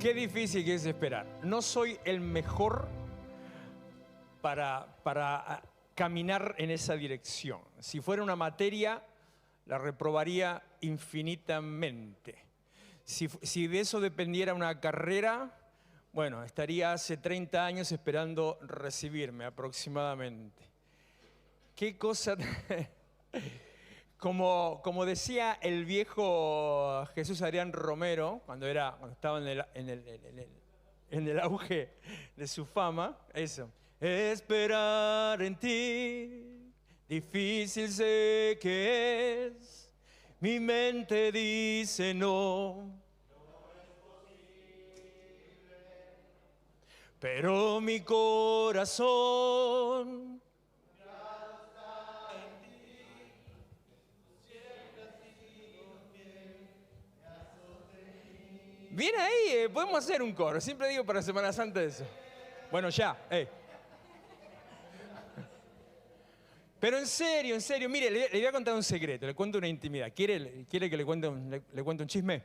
Qué difícil que es esperar. No soy el mejor para caminar en esa dirección. Si fuera una materia, la reprobaría infinitamente. Si de eso dependiera una carrera, bueno, estaría hace 30 años esperando recibirme aproximadamente. Qué cosa... Como decía el viejo Jesús Adrián Romero, cuando estaba en el auge de su fama, eso. Esperar en ti, difícil sé que es, mi mente dice no. Pero mi corazón viene ahí, podemos hacer un coro. Siempre digo para Semana Santa eso. Bueno, ya. Pero en serio, mire, le voy a contar un secreto, le cuento una intimidad. ¿Quiere que le cuente un chisme?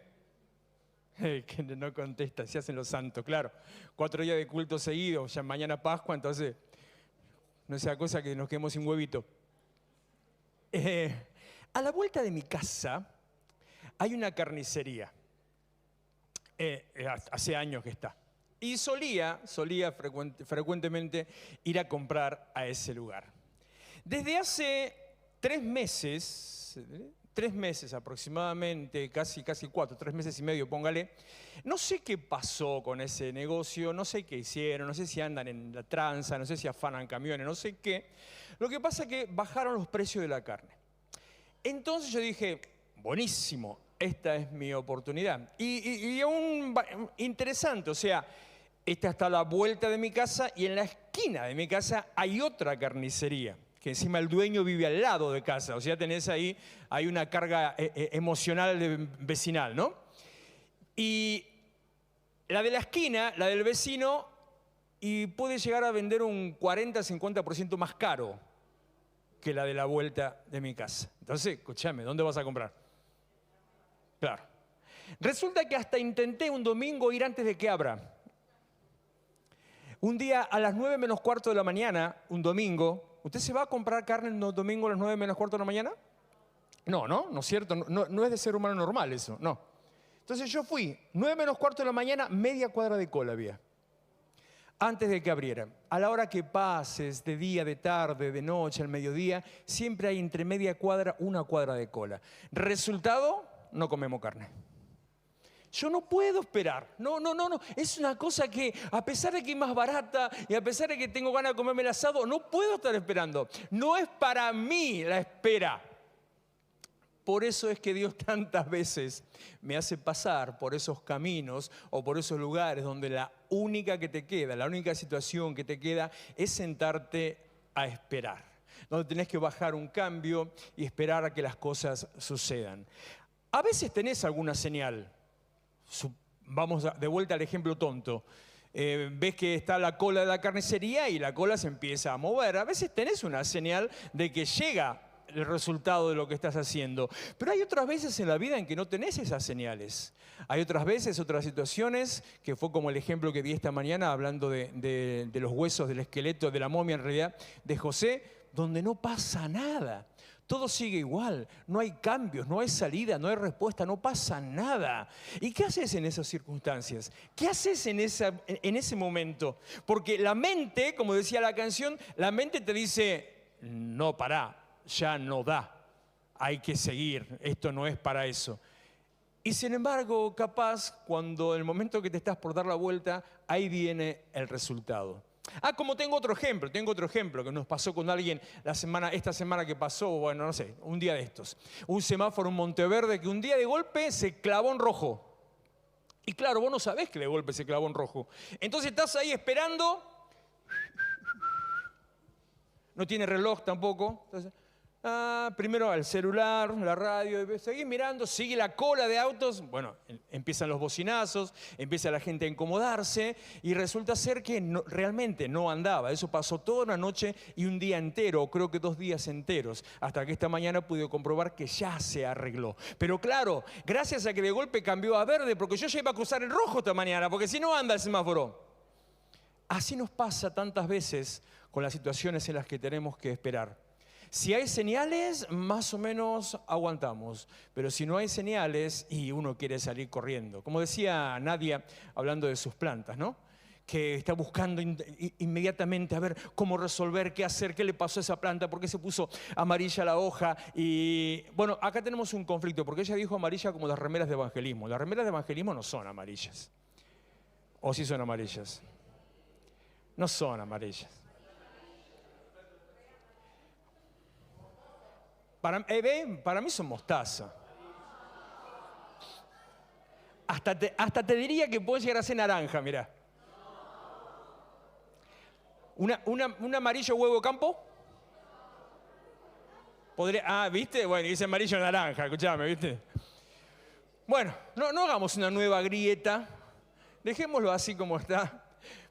Que no contesta, se hacen los santos, claro. 4 días de culto seguidos, ya mañana Pascua, entonces no sea cosa que nos quedemos sin huevito. A la vuelta de mi casa hay una carnicería. Hace años que está. Y solía frecuentemente ir a comprar a ese lugar. Desde hace 3 meses aproximadamente, casi 4, 3 meses y medio, póngale, no sé qué pasó con ese negocio, no sé qué hicieron, no sé si andan en la tranza, no sé si afanan camiones, no sé qué. Lo que pasa es que bajaron los precios de la carne. Entonces yo dije, buenísimo, esta es mi oportunidad. Y aún interesante, o sea, esta está a la vuelta de mi casa y en la esquina de mi casa hay otra carnicería, que encima el dueño vive al lado de casa. O sea, tenés ahí, hay una carga emocional vecinal, ¿no? Y la de la esquina, la del vecino, y puede llegar a vender un 40-50% más caro que la de la vuelta de mi casa. Entonces, escúchame, ¿dónde vas a comprar? Claro. Resulta que hasta intenté un domingo ir antes de que abra. Un día a las 9 menos cuarto de la mañana, un domingo, ¿usted se va a comprar carne un domingo a las 9 menos cuarto de la mañana? No es cierto, no es de ser humano normal eso, no. Entonces yo fui, 9 menos cuarto de la mañana, media cuadra de cola había. Antes de que abrieran. A la hora que pases, de día, de tarde, de noche, al mediodía, siempre hay entre media cuadra, 1 cuadra de cola. Resultado, no comemos carne. Yo no puedo esperar. No. Es una cosa que, a pesar de que es más barata y a pesar de que tengo ganas de comerme el asado, no puedo estar esperando. No es para mí la espera. Por eso es que Dios tantas veces me hace pasar por esos caminos o por esos lugares donde la única situación que te queda es sentarte a esperar. Donde tenés que bajar un cambio y esperar a que las cosas sucedan. A veces tenés alguna señal. Vamos de vuelta al ejemplo tonto. Ves que está la cola de la carnicería y la cola se empieza a mover. A veces tenés una señal de que llega el resultado de lo que estás haciendo. Pero hay otras veces en la vida en que no tenés esas señales. Hay otras veces, otras situaciones, que fue como el ejemplo que di esta mañana, hablando de los huesos, del esqueleto, de la momia en realidad, de José, donde no pasa nada. Todo sigue igual, no hay cambios, no hay salida, no hay respuesta, no pasa nada. ¿Y qué haces en esas circunstancias? ¿Qué haces en ese momento? Porque la mente, como decía la canción, la mente te dice, no, pará, ya no da, hay que seguir, esto no es para eso. Y sin embargo, capaz, cuando en el momento que te estás por dar la vuelta, ahí viene el resultado. Como tengo otro ejemplo que nos pasó con alguien esta semana que pasó, bueno, no sé, un día de estos. Un semáforo en Monteverde que un día de golpe se clavó en rojo. Y claro, vos no sabés que de golpe se clavó en rojo. Entonces estás ahí esperando, no tiene reloj tampoco, entonces, Primero al celular, la radio, seguís mirando, sigue la cola de autos, bueno, empiezan los bocinazos, empieza la gente a incomodarse y resulta ser que realmente no andaba. Eso pasó toda una noche y un día entero, o creo que 2 días enteros, hasta que esta mañana pude comprobar que ya se arregló. Pero claro, gracias a que de golpe cambió a verde, porque yo ya iba a cruzar el rojo esta mañana, porque si no anda el semáforo. Así nos pasa tantas veces con las situaciones en las que tenemos que esperar. Si hay señales, más o menos aguantamos. Pero si no hay señales y uno quiere salir corriendo. Como decía Nadia, hablando de sus plantas, ¿no? Que está buscando inmediatamente a ver cómo resolver, qué hacer, qué le pasó a esa planta, por qué se puso amarilla la hoja. Y bueno, acá tenemos un conflicto, porque ella dijo amarilla como las remeras de evangelismo. Las remeras de evangelismo no son amarillas. ¿O sí son amarillas? No son amarillas. Para mí son mostaza. Hasta te diría que puede llegar a ser naranja, mirá. ¿Un amarillo huevo campo? ¿Viste? Bueno, dice amarillo naranja, escuchame, ¿viste? Bueno, no hagamos una nueva grieta. Dejémoslo así como está.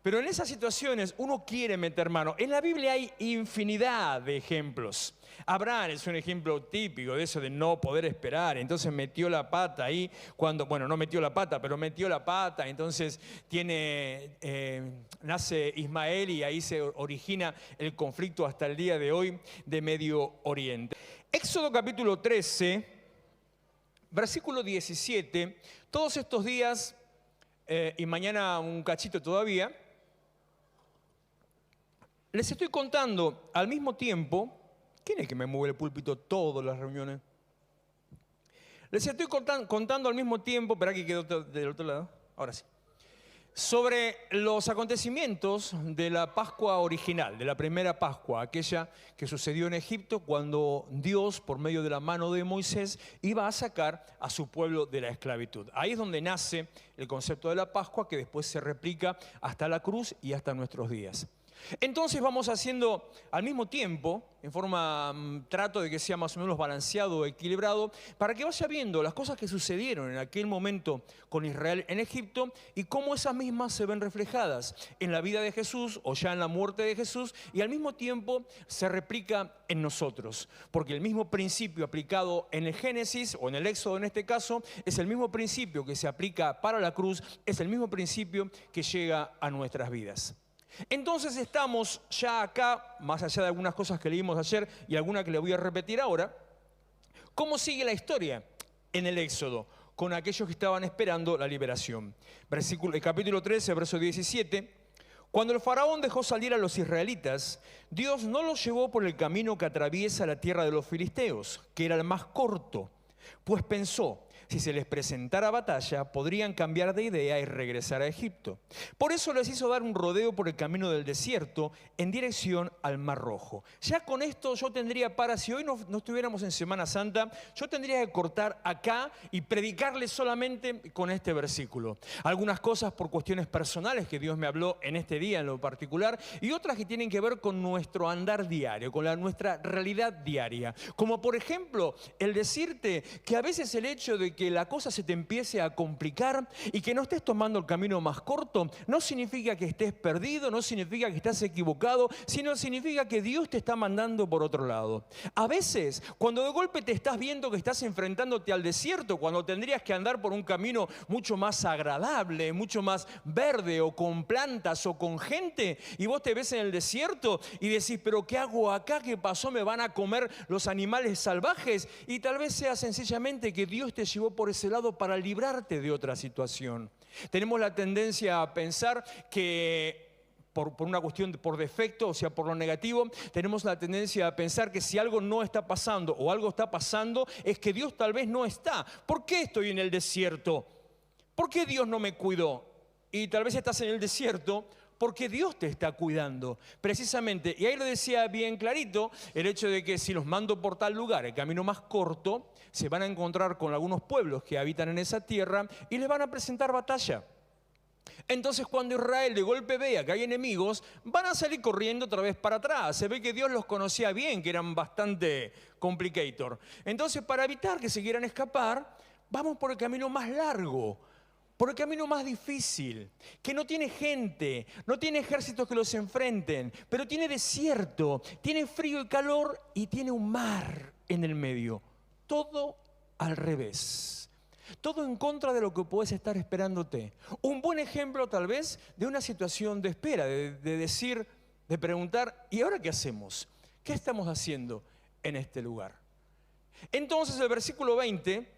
Pero en esas situaciones uno quiere meter mano. En la Biblia hay infinidad de ejemplos. Abraham es un ejemplo típico de eso de no poder esperar. Entonces metió la pata ahí no metió la pata, pero metió la pata. Entonces nace Ismael y ahí se origina el conflicto hasta el día de hoy de Medio Oriente. Éxodo capítulo 13, versículo 17. Todos estos días y mañana un cachito todavía, les estoy contando al mismo tiempo. ¿Quién es que me mueve el púlpito todas las reuniones? Les estoy contando al mismo tiempo, espera que quedó del otro lado, ahora sí, sobre los acontecimientos de la Pascua original, de la primera Pascua, aquella que sucedió en Egipto cuando Dios, por medio de la mano de Moisés, iba a sacar a su pueblo de la esclavitud. Ahí es donde nace el concepto de la Pascua, que después se replica hasta la cruz y hasta nuestros días. Entonces vamos haciendo al mismo tiempo, en forma, trato de que sea más o menos balanceado, equilibrado, para que vaya viendo las cosas que sucedieron en aquel momento con Israel en Egipto y cómo esas mismas se ven reflejadas en la vida de Jesús o ya en la muerte de Jesús y al mismo tiempo se replica en nosotros. Porque el mismo principio aplicado en el Génesis o en el Éxodo en este caso es el mismo principio que se aplica para la cruz, es el mismo principio que llega a nuestras vidas. Entonces estamos ya acá, más allá de algunas cosas que leímos ayer y alguna que le voy a repetir ahora. ¿Cómo sigue la historia en el Éxodo? Con aquellos que estaban esperando la liberación. Capítulo 13, verso 17. Cuando el faraón dejó salir a los israelitas, Dios no los llevó por el camino que atraviesa la tierra de los filisteos, que era el más corto, pues pensó: si se les presentara batalla, podrían cambiar de idea y regresar a Egipto. Por eso les hizo dar un rodeo por el camino del desierto en dirección al Mar Rojo. Ya con esto yo tendría si hoy no estuviéramos en Semana Santa, yo tendría que cortar acá y predicarles solamente con este versículo. Algunas cosas por cuestiones personales que Dios me habló en este día en lo particular y otras que tienen que ver con nuestro andar diario, con nuestra realidad diaria. Como por ejemplo, el decirte que a veces el hecho de que la cosa se te empiece a complicar y que no estés tomando el camino más corto, no significa que estés perdido, no significa que estás equivocado, sino significa que Dios te está mandando por otro lado. A veces, cuando de golpe te estás viendo que estás enfrentándote al desierto, cuando tendrías que andar por un camino mucho más agradable, mucho más verde o con plantas o con gente, y vos te ves en el desierto y decís: ¿pero qué hago acá? ¿Qué pasó? ¿Me van a comer los animales salvajes? Y tal vez sea sencillamente que Dios te llevó por ese lado para librarte de otra situación. Tenemos la tendencia a pensar que por una cuestión por defecto, o sea, por lo negativo, tenemos la tendencia a pensar que si algo no está pasando o algo está pasando es que Dios tal vez no está. ¿Por qué estoy en el desierto? ¿Por qué Dios no me cuidó? Y tal vez estás en el desierto porque Dios te está cuidando, precisamente. Y ahí lo decía bien clarito, el hecho de que si los mando por tal lugar, el camino más corto, se van a encontrar con algunos pueblos que habitan en esa tierra y les van a presentar batalla. Entonces cuando Israel de golpe vea que hay enemigos, van a salir corriendo otra vez para atrás. Se ve que Dios los conocía bien, que eran bastante complicator. Entonces para evitar que se quieran escapar, vamos por el camino más largo, por el camino más difícil, que no tiene gente, no tiene ejércitos que los enfrenten, pero tiene desierto, tiene frío y calor y tiene un mar en el medio. Todo al revés. Todo en contra de lo que puedes estar esperándote. Un buen ejemplo tal vez de una situación de espera, de decir, de preguntar, ¿y ahora qué hacemos? ¿Qué estamos haciendo en este lugar? Entonces el versículo 20,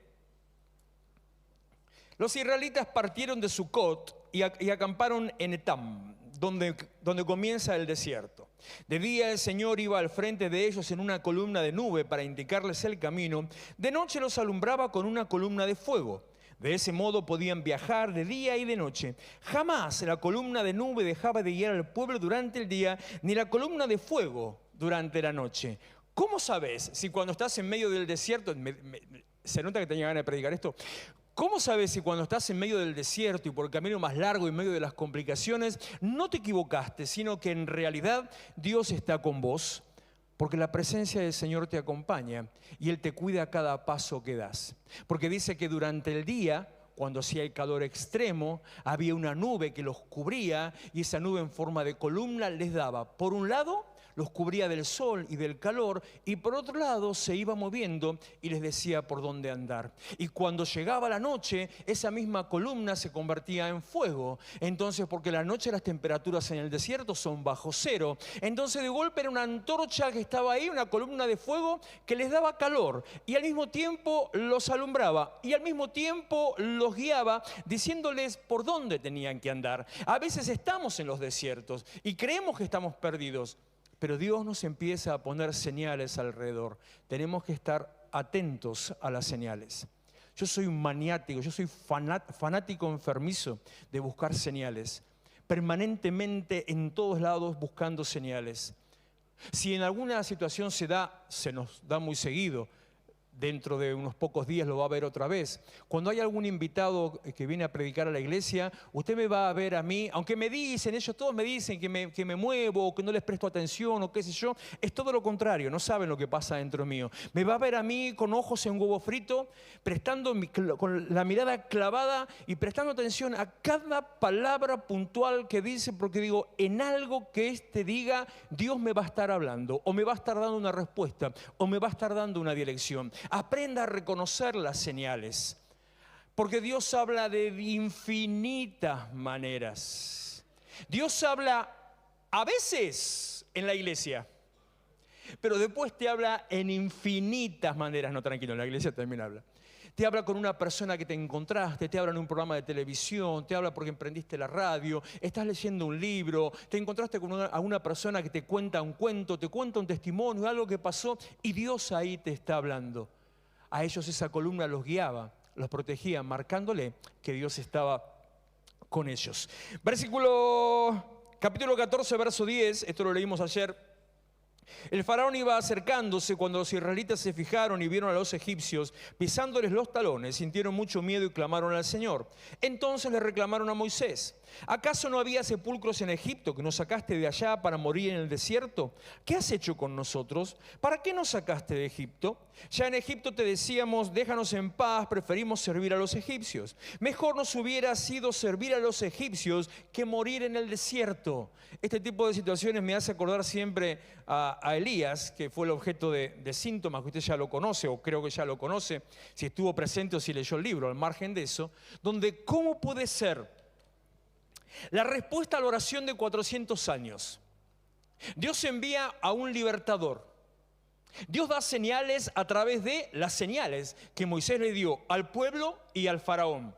los israelitas partieron de Sucot y acamparon en Etam, donde comienza el desierto. De día el Señor iba al frente de ellos en una columna de nube para indicarles el camino. De noche los alumbraba con una columna de fuego. De ese modo podían viajar de día y de noche. Jamás la columna de nube dejaba de guiar al pueblo durante el día, ni la columna de fuego durante la noche. ¿Cómo sabes si cuando estás en medio del desierto, se nota que tenía ganas de predicar esto? ¿Cómo sabes si cuando estás en medio del desierto y por el camino más largo y en medio de las complicaciones no te equivocaste, sino que en realidad Dios está con vos? Porque la presencia del Señor te acompaña y Él te cuida a cada paso que das. Porque dice que durante el día, cuando hacía el calor extremo, había una nube que los cubría y esa nube en forma de columna les daba, por un lado, los cubría del sol y del calor, y por otro lado se iba moviendo y les decía por dónde andar. Y cuando llegaba la noche, esa misma columna se convertía en fuego. Entonces, porque la noche las temperaturas en el desierto son bajo cero, entonces de golpe era una antorcha que estaba ahí, una columna de fuego que les daba calor y al mismo tiempo los alumbraba y al mismo tiempo los guiaba diciéndoles por dónde tenían que andar. A veces estamos en los desiertos y creemos que estamos perdidos, pero Dios nos empieza a poner señales alrededor. Tenemos que estar atentos a las señales. Yo soy un maniático, yo soy fanático enfermizo de buscar señales. Permanentemente en todos lados buscando señales. Si en alguna situación se nos da muy seguido. Dentro de unos pocos días lo va a ver otra vez. Cuando hay algún invitado que viene a predicar a la iglesia, usted me va a ver a mí, aunque me dicen, ellos todos me dicen que me muevo, que no les presto atención o qué sé yo, es todo lo contrario, no saben lo que pasa dentro mío. Me va a ver a mí con ojos en huevo frito, con la mirada clavada y prestando atención a cada palabra puntual que dice, porque digo, en algo que éste diga, Dios me va a estar hablando, o me va a estar dando una respuesta, o me va a estar dando una dirección. Aprenda a reconocer las señales, porque Dios habla de infinitas maneras. Dios habla a veces en la iglesia, pero después te habla en infinitas maneras. No, tranquilo, en la iglesia también habla. Te habla con una persona que te encontraste, te habla en un programa de televisión, te habla porque emprendiste la radio, estás leyendo un libro, te encontraste con una persona que te cuenta un cuento, te cuenta un testimonio, algo que pasó, y Dios ahí te está hablando. A ellos esa columna los guiaba, los protegía, marcándole que Dios estaba con ellos. Capítulo 14, verso 10, esto lo leímos ayer. El faraón iba acercándose cuando los israelitas se fijaron y vieron a los egipcios pisándoles los talones, sintieron mucho miedo y clamaron al Señor. Entonces le reclamaron a Moisés: ¿acaso no había sepulcros en Egipto que nos sacaste de allá para morir en el desierto? ¿Qué has hecho con nosotros? ¿Para qué nos sacaste de Egipto? Ya en Egipto te decíamos: déjanos en paz, preferimos servir a los egipcios. Mejor nos hubiera sido servir a los egipcios que morir en el desierto. Este tipo de situaciones me hace acordar siempre a Elías, que fue el objeto de síntomas que usted ya lo conoce, o creo que ya lo conoce, si estuvo presente o si leyó el libro, al margen de eso, donde ¿cómo puede ser la respuesta a la oración de 400 años? Dios envía a un libertador. Dios da señales a través de las señales que Moisés le dio al pueblo y al faraón.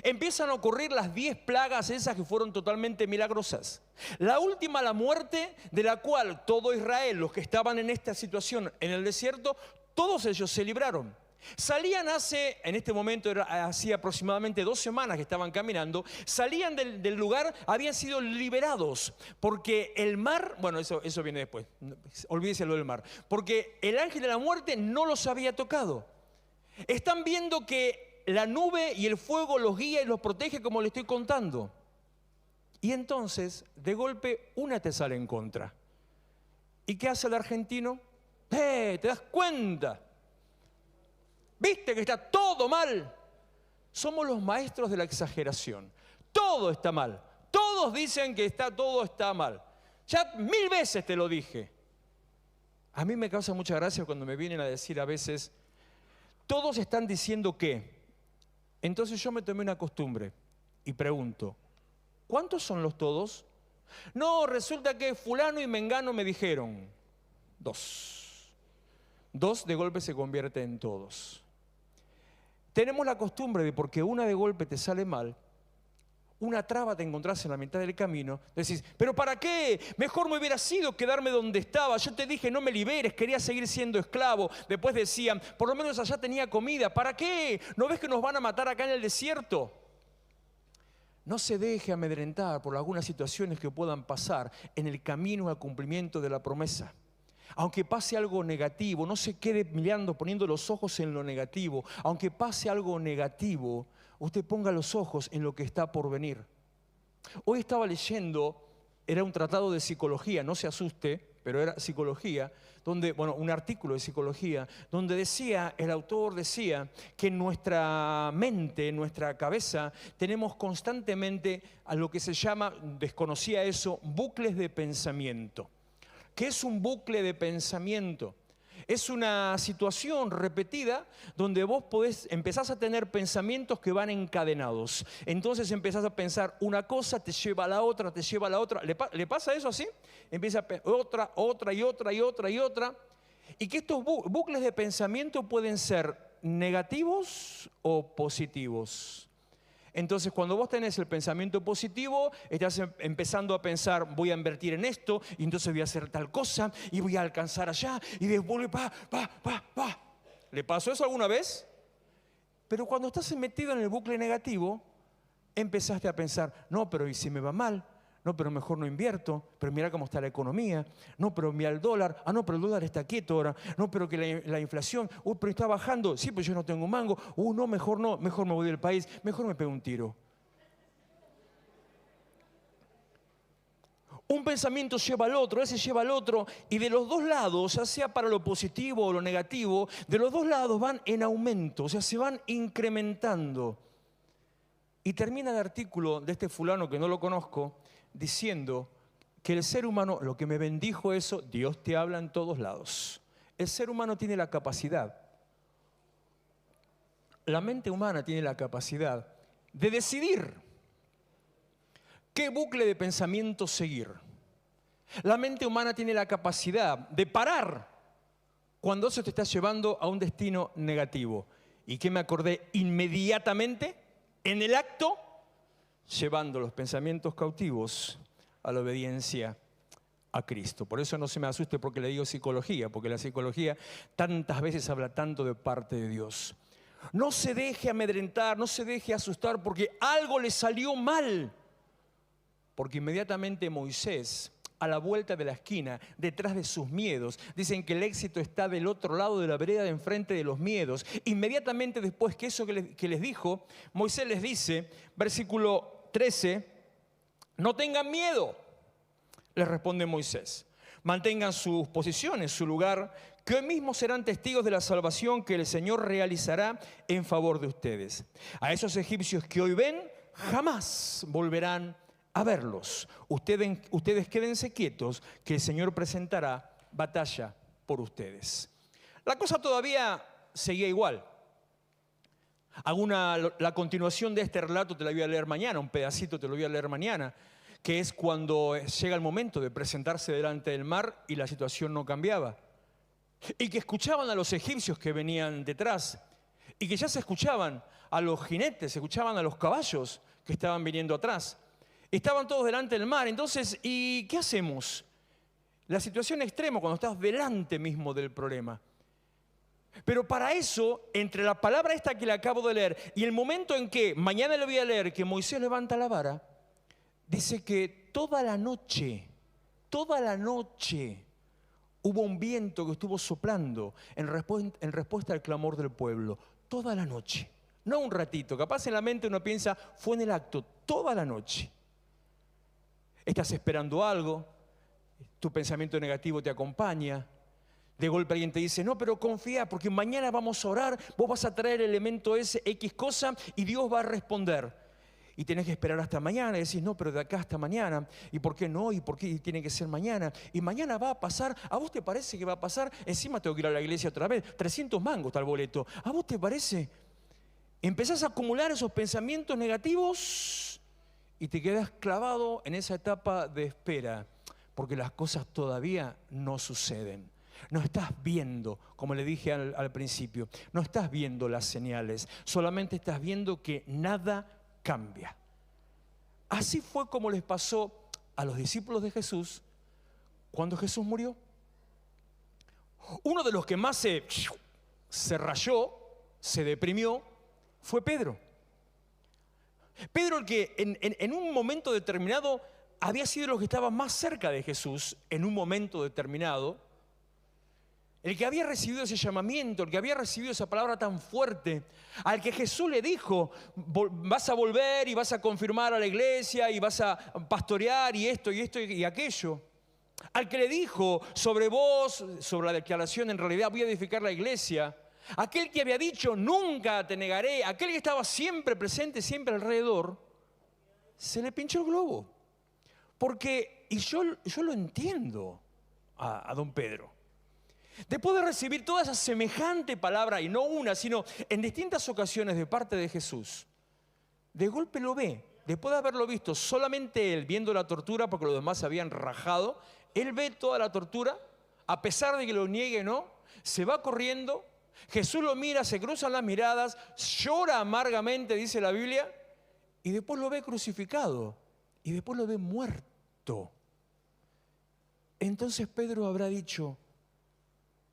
Empiezan a ocurrir las 10 plagas esas que fueron totalmente milagrosas. La última, la muerte, de la cual todo Israel, los que estaban en esta situación en el desierto, todos ellos se libraron. Salían en este momento hacía aproximadamente 2 semanas que estaban caminando, salían del lugar, habían sido liberados, porque el mar, bueno, eso viene después, olvídese lo del mar, porque el ángel de la muerte no los había tocado. Están viendo que la nube y el fuego los guía y los protege, como les estoy contando. Y entonces, de golpe, una te sale en contra. ¿Y qué hace el argentino? ¿Te das cuenta? ¿Viste que está todo mal? Somos los maestros de la exageración. Todo está mal. Todos dicen que todo está mal. Ya 1000 veces te lo dije. A mí me causa mucha gracia cuando me vienen a decir a veces, todos están diciendo que. Entonces yo me tomé una costumbre y pregunto, ¿cuántos son los todos? No, resulta que fulano y mengano me dijeron. 2. 2 de golpe se convierte en todos. Tenemos la costumbre de porque una de golpe te sale mal, una traba te encontrás en la mitad del camino, decís, ¿pero para qué? Mejor me hubiera sido quedarme donde estaba. Yo te dije, no me liberes, quería seguir siendo esclavo. Después decían, por lo menos allá tenía comida. ¿Para qué? ¿No ves que nos van a matar acá en el desierto? No se deje amedrentar por algunas situaciones que puedan pasar en el camino al cumplimiento de la promesa. Aunque pase algo negativo, no se quede mirando, poniendo los ojos en lo negativo. Aunque pase algo negativo, usted ponga los ojos en lo que está por venir. Hoy estaba leyendo, era un tratado de psicología, no se asuste, pero era psicología, un artículo de psicología, donde el autor decía que en nuestra mente, en nuestra cabeza, tenemos constantemente a lo que se llama, desconocía eso, bucles de pensamiento. ¿Qué es un bucle de pensamiento? Es una situación repetida donde vos empezás a tener pensamientos que van encadenados. Entonces empezás a pensar una cosa, te lleva a la otra, te lleva a la otra. ¿Le pasa eso así? Empieza otra y otra y otra y otra. Y que estos bucles de pensamiento pueden ser negativos o positivos. Entonces, cuando vos tenés el pensamiento positivo, estás empezando a pensar, voy a invertir en esto, y entonces voy a hacer tal cosa, y voy a alcanzar allá, y después ¿Le pasó eso alguna vez? Pero cuando estás metido en el bucle negativo, empezaste a pensar, no, pero ¿y si me va mal? No, pero mejor no invierto, pero mira cómo está la economía. No, pero mira el dólar. Ah, no, pero el dólar está quieto ahora. No, pero que la inflación, pero está bajando. Sí, pero yo no tengo mango. No, mejor me voy del país, mejor me pego un tiro. Un pensamiento lleva al otro, ese lleva al otro, y de los dos lados, ya sea para lo positivo o lo negativo, de los dos lados van en aumento, o sea, se van incrementando. Y termina el artículo de este fulano que no lo conozco, diciendo que el ser humano, lo que me bendijo eso, Dios te habla en todos lados. El ser humano tiene la capacidad, la mente humana tiene la capacidad de decidir qué bucle de pensamiento seguir. La mente humana tiene la capacidad de parar cuando eso te está llevando a un destino negativo. ¿Y qué me acordé inmediatamente? En el acto, llevando los pensamientos cautivos a la obediencia a Cristo. Por eso no se me asuste porque le digo psicología, porque la psicología tantas veces habla tanto de parte de Dios. No se deje amedrentar, no se deje asustar porque algo le salió mal. Porque inmediatamente Moisés, a la vuelta de la esquina, detrás de sus miedos, dicen que el éxito está del otro lado de la vereda de enfrente de los miedos. Inmediatamente después que eso que les dijo, Moisés les dice, versículo 13, no tengan miedo, les responde Moisés. Mantengan sus posiciones, su lugar, que hoy mismo serán testigos de la salvación que el Señor realizará en favor de ustedes. A esos egipcios que hoy ven, jamás volverán a verlos. Ustedes quédense quietos, que el Señor presentará batalla por ustedes. La cosa todavía seguía igual. La continuación de este relato te la voy a leer mañana, un pedacito te lo voy a leer mañana, que es cuando llega el momento de presentarse delante del mar y la situación no cambiaba. Y que escuchaban a los egipcios que venían detrás, y que ya se escuchaban a los jinetes, se escuchaban a los caballos que estaban viniendo atrás. Estaban todos delante del mar. Entonces, ¿y qué hacemos? La situación extrema cuando estás delante mismo del problema. Pero para eso, entre la palabra esta que le acabo de leer y el momento en que, mañana le voy a leer, que Moisés levanta la vara, dice que toda la noche hubo un viento que estuvo soplando en respuesta al clamor del pueblo. Toda la noche. No un ratito. Capaz en la mente uno piensa, fue en el acto, toda la noche. Estás esperando algo, tu pensamiento negativo te acompaña. De golpe alguien te dice, no, pero confía, porque mañana vamos a orar, vos vas a traer el elemento ese, X cosa, y Dios va a responder. Y tenés que esperar hasta mañana, y decís, no, pero de acá hasta mañana, ¿y por qué no? ¿Y por qué tiene que ser mañana? Y mañana va a pasar, ¿a vos te parece que va a pasar? Encima tengo que ir a la iglesia otra vez, 300 mangos está el boleto. ¿A vos te parece? Empezás a acumular esos pensamientos negativos y te quedás clavado en esa etapa de espera, porque las cosas todavía no suceden. No estás viendo, como le dije al principio, no estás viendo las señales, solamente estás viendo que nada cambia. Así fue como les pasó a los discípulos de Jesús cuando Jesús murió. Uno de los que más se rayó, se deprimió, fue Pedro. Pedro, el que en un momento determinado había sido el que estaba más cerca de Jesús, en un momento determinado, el que había recibido ese llamamiento, el que había recibido esa palabra tan fuerte, al que Jesús le dijo, vas a volver y vas a confirmar a la iglesia y vas a pastorear y esto y aquello. Al que le dijo, sobre vos, sobre la declaración, en realidad voy a edificar la iglesia. Aquel que había dicho, nunca te negaré, aquel que estaba siempre presente, siempre alrededor, se le pinchó el globo. Porque, y yo lo entiendo a don Pedro. Después de recibir toda esa semejante palabra, y no una, sino en distintas ocasiones de parte de Jesús, de golpe lo ve, después de haberlo visto, solamente él viendo la tortura, porque los demás se habían rajado, él ve toda la tortura, a pesar de que lo niegue, ¿no? Se va corriendo, Jesús lo mira, se cruzan las miradas, llora amargamente, dice la Biblia, y después lo ve crucificado, y después lo ve muerto. Entonces Pedro habrá dicho,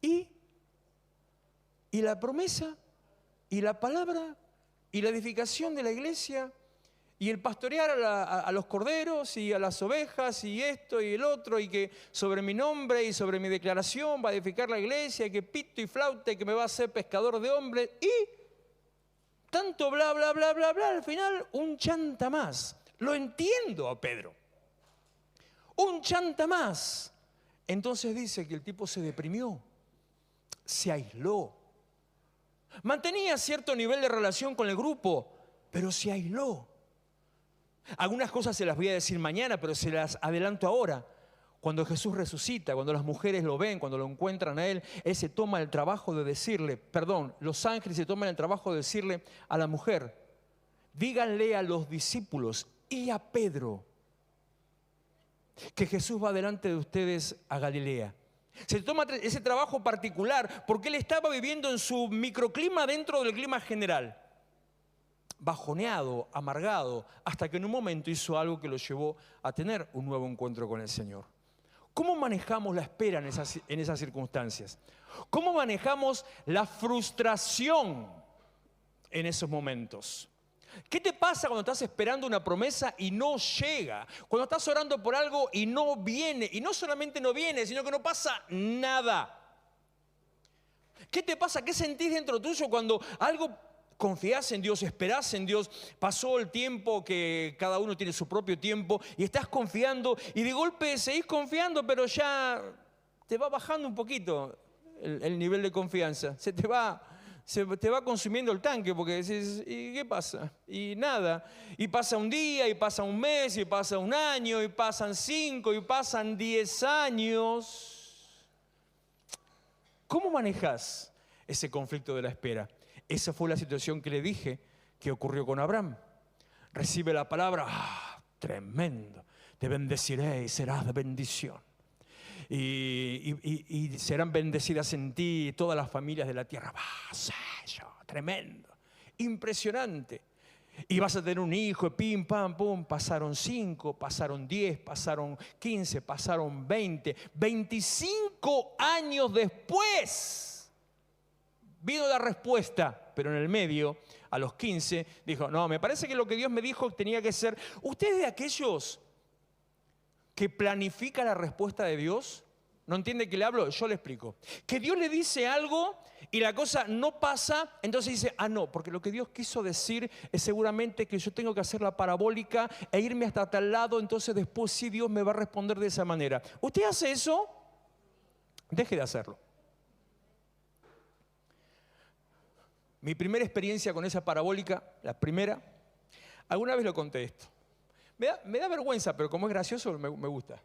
¿y la promesa? ¿Y la palabra? ¿Y la edificación de la iglesia? ¿Y el pastorear a los corderos y a las ovejas? ¿Y esto y el otro? ¿Y que sobre mi nombre y sobre mi declaración va a edificar la iglesia? ¿Y que pito y flauta y que me va a hacer pescador de hombres? Y tanto bla, bla, bla, bla, bla. Al final, un chanta más. Lo entiendo a Pedro. Un chanta más. Entonces dice que el tipo se deprimió. Se aisló. Mantenía cierto nivel de relación con el grupo, pero se aisló. Algunas cosas se las voy a decir mañana, pero se las adelanto ahora. Cuando Jesús resucita, cuando las mujeres lo ven, cuando lo encuentran a él se toma el trabajo de decirle, los ángeles se toman el trabajo de decirle a la mujer, díganle a los discípulos y a Pedro que Jesús va delante de ustedes a Galilea. Se toma ese trabajo particular porque él estaba viviendo en su microclima dentro del clima general. Bajoneado, amargado, hasta que en un momento hizo algo que lo llevó a tener un nuevo encuentro con el Señor. ¿Cómo manejamos la espera en esas circunstancias? ¿Cómo manejamos la frustración en esos momentos? ¿Qué te pasa cuando estás esperando una promesa y no llega? Cuando estás orando por algo y no viene. Y no solamente no viene, sino que no pasa nada. ¿Qué te pasa? ¿Qué sentís dentro tuyo cuando algo confías en Dios, esperás en Dios? Pasó el tiempo, que cada uno tiene su propio tiempo, y estás confiando y de golpe seguís confiando, pero ya te va bajando un poquito el nivel de confianza. Se te va consumiendo el tanque porque decís, ¿y qué pasa? Y nada. Y pasa un día, y pasa un mes, y pasa un año, y pasan 5, y pasan 10 años. ¿Cómo manejas ese conflicto de la espera? Esa fue la situación que le dije que ocurrió con Abraham. Recibe la palabra, tremendo, te bendeciré y serás de bendición. Y serán bendecidas en ti todas las familias de la tierra. Tremendo, impresionante. Y vas a tener un hijo, pim, pam, pum. Pasaron 5, pasaron 10, pasaron 15, pasaron 20. 25 años después vino la respuesta, pero en el medio, a los 15, dijo, no, me parece que lo que Dios me dijo tenía que ser. ¿Usted es de aquellos que planifica la respuesta de Dios? ¿No entiende que le hablo? Yo le explico. Que Dios le dice algo y la cosa no pasa, entonces dice, no, porque lo que Dios quiso decir es seguramente que yo tengo que hacer la parabólica e irme hasta tal lado, entonces después sí Dios me va a responder de esa manera. ¿Usted hace eso? Deje de hacerlo. Mi primera experiencia con esa parabólica, la primera, alguna vez lo conté esto. Me da vergüenza, pero como es gracioso, me gusta.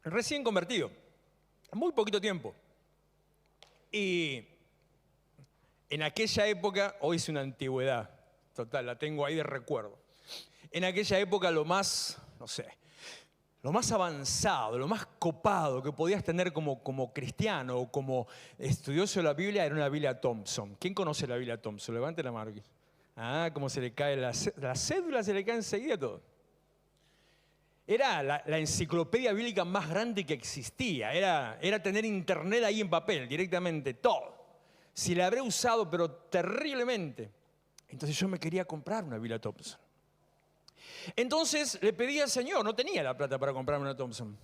Recién convertido, muy poquito tiempo. Y en aquella época, hoy es una antigüedad, total, la tengo ahí de recuerdo. En aquella época lo más, no sé, lo más avanzado, lo más copado que podías tener como cristiano o como estudioso de la Biblia era una Biblia Thompson. ¿Quién conoce la Biblia Thompson? Levante la mano aquí. Cómo se le cae la cédula, se le cae enseguida todo. Era la enciclopedia bíblica más grande que existía. Era tener internet ahí en papel, directamente, todo. Si la habré usado, pero terriblemente. Entonces yo me quería comprar una Biblia Thompson. Entonces le pedí al Señor, no tenía la plata para comprarme una Thompson.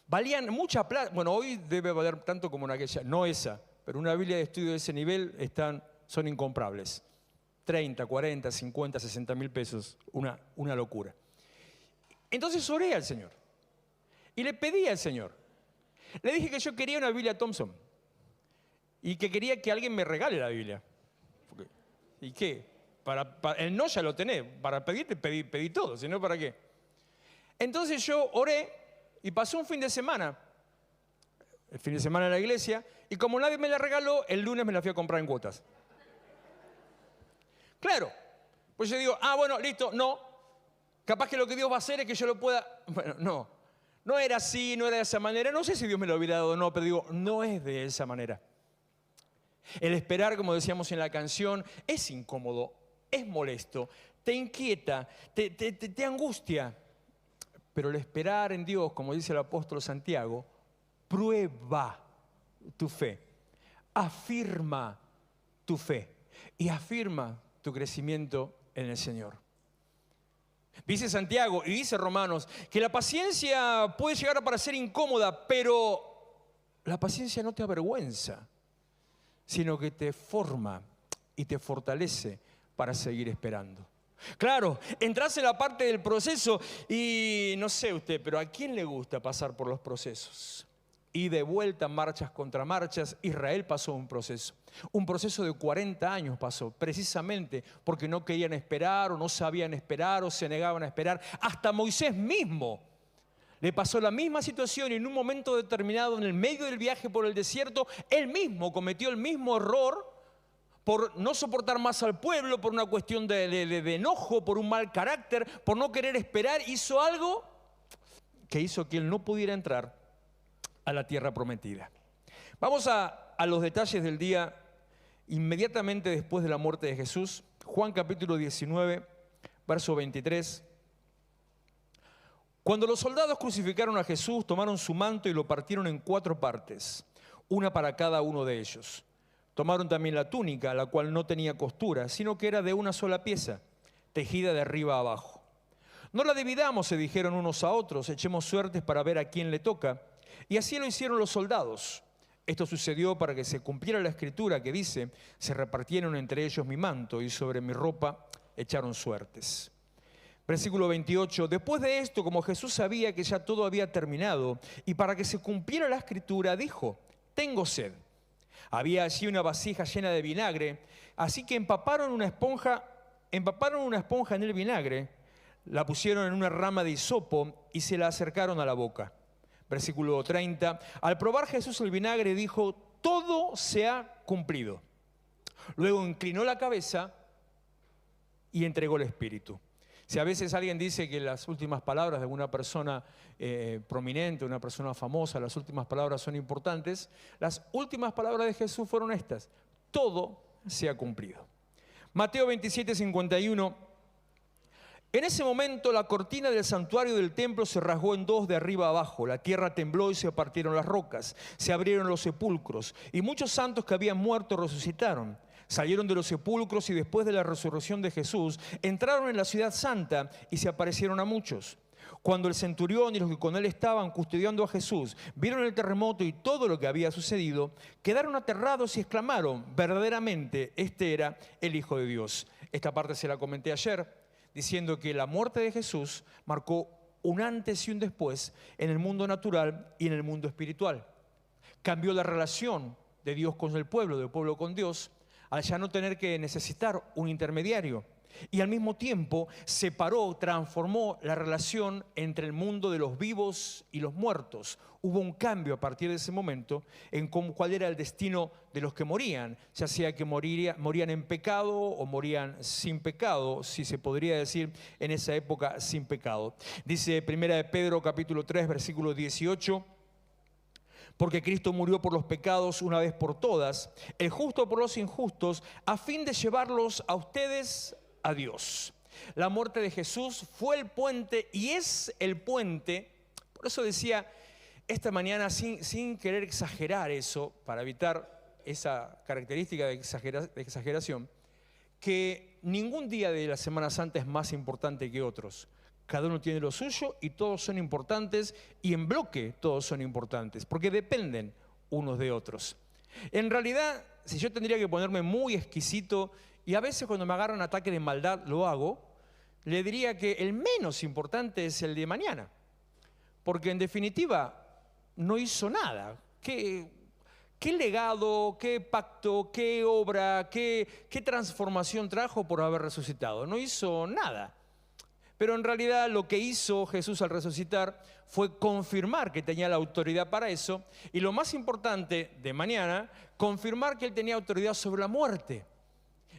Valían mucha plata. Bueno, hoy debe valer tanto como una aquella, no esa, pero una Biblia de estudio de ese nivel son incomprables. 30, 40, 50, 60 mil pesos, una locura. Entonces oré al Señor y le pedí al Señor. Le dije que yo quería una Biblia Thompson y que quería que alguien me regale la Biblia. ¿Y qué? El no ya lo tenés, para pedirte pedí todo, si no, ¿para qué? Entonces yo oré y pasó un fin de semana, el fin de semana en la iglesia, y como nadie me la regaló, el lunes me la fui a comprar en cuotas. Claro, pues yo digo, bueno, listo, no. Capaz que lo que Dios va a hacer es que yo lo pueda... Bueno, no era así, no era de esa manera. No sé si Dios me lo hubiera dado o no, pero digo, no es de esa manera. El esperar, como decíamos en la canción, es incómodo, es molesto, te inquieta, te angustia. Pero el esperar en Dios, como dice el apóstol Santiago, prueba tu fe, afirma tu fe y afirma tu crecimiento en el Señor. Dice Santiago y dice Romanos que la paciencia puede llegar a parecer incómoda, pero la paciencia no te avergüenza, sino que te forma y te fortalece para seguir esperando. Claro, entras en la parte del proceso y no sé usted, pero ¿a quién le gusta pasar por los procesos? Y de vuelta, marchas contra marchas, Israel pasó un proceso de 40 años pasó, precisamente porque no querían esperar o no sabían esperar o se negaban a esperar. Hasta Moisés mismo le pasó la misma situación y en un momento determinado, en el medio del viaje por el desierto, él mismo cometió el mismo error por no soportar más al pueblo, por una cuestión de enojo, por un mal carácter, por no querer esperar, hizo algo que hizo que él no pudiera entrar a la tierra prometida. Vamos a los detalles del día inmediatamente después de la muerte de Jesús. Juan capítulo 19, verso 23. Cuando los soldados crucificaron a Jesús, tomaron su manto y lo partieron en 4 partes, una para cada uno de ellos. Tomaron también la túnica, la cual no tenía costura, sino que era de una sola pieza, tejida de arriba a abajo. No la dividamos, se dijeron unos a otros, echemos suertes para ver a quién le toca. Y así lo hicieron los soldados. Esto sucedió para que se cumpliera la escritura que dice, se repartieron entre ellos mi manto y sobre mi ropa echaron suertes. Versículo 28, después de esto, como Jesús sabía que ya todo había terminado, y para que se cumpliera la escritura, dijo, tengo sed. Había allí una vasija llena de vinagre, así que empaparon una esponja en el vinagre, la pusieron en una rama de hisopo y se la acercaron a la boca. Versículo 30, al probar Jesús el vinagre dijo, todo se ha cumplido. Luego inclinó la cabeza y entregó el espíritu. Si a veces alguien dice que las últimas palabras de una persona prominente, una persona famosa, las últimas palabras son importantes, las últimas palabras de Jesús fueron estas, todo se ha cumplido. Mateo 27, 51. En ese momento la cortina del santuario del templo se rasgó en 2 de arriba a abajo. La tierra tembló y se partieron las rocas. Se abrieron los sepulcros y muchos santos que habían muerto resucitaron. Salieron de los sepulcros y después de la resurrección de Jesús entraron en la ciudad santa y se aparecieron a muchos. Cuando el centurión y los que con él estaban custodiando a Jesús vieron el terremoto y todo lo que había sucedido, quedaron aterrados y exclamaron: verdaderamente, este era el Hijo de Dios. Esta parte se la comenté ayer, diciendo que la muerte de Jesús marcó un antes y un después en el mundo natural y en el mundo espiritual. Cambió la relación de Dios con el pueblo, del pueblo con Dios, al ya no tener que necesitar un intermediario. Y al mismo tiempo separó, transformó la relación entre el mundo de los vivos y los muertos. Hubo un cambio a partir de ese momento en cuál era el destino de los que morían, ya sea que morían en pecado o morían sin pecado, si se podría decir en esa época sin pecado. Dice 1 de Pedro capítulo 3 versículo 18: porque Cristo murió por los pecados una vez por todas, el justo por los injustos, a fin de llevarlos a ustedes a Dios. La muerte de Jesús fue el puente y es el puente. Por eso decía esta mañana, sin querer exagerar eso, para evitar esa característica de exageración, que ningún día de la Semana Santa es más importante que otros. Cada uno tiene lo suyo y todos son importantes, y en bloque todos son importantes, porque dependen unos de otros. En realidad, si yo tendría que ponerme muy exquisito, y a veces cuando me agarran ataque de maldad lo hago, le diría que el menos importante es el de mañana, porque en definitiva no hizo nada. ¿Qué legado, qué pacto, qué obra, qué transformación trajo por haber resucitado? No hizo nada. Pero en realidad lo que hizo Jesús al resucitar fue confirmar que tenía la autoridad para eso, y lo más importante de mañana, confirmar que Él tenía autoridad sobre la muerte,